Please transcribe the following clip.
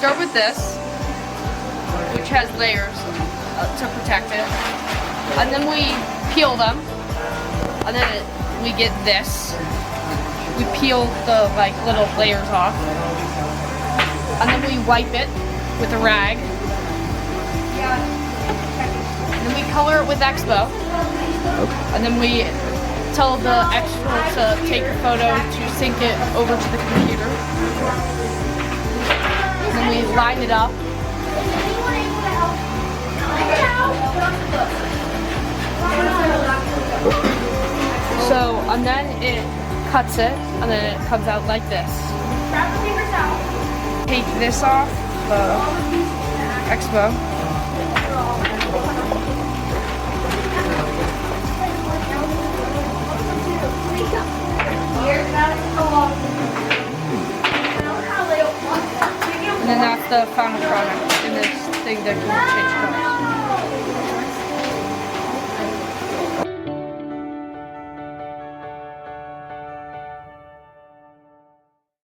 start with this, which has layers to protect it. And then we peel them. And then we get this. We peel the like little layers off. And then we wipe it with a rag. And then we color it with Expo. And then we tell the xTool to take a photo to sync it over to the computer. And then we line it up. So, and then it cuts it, and then it comes out like this. Take this off the Expo. And then that's the final product in this thing that can change colors.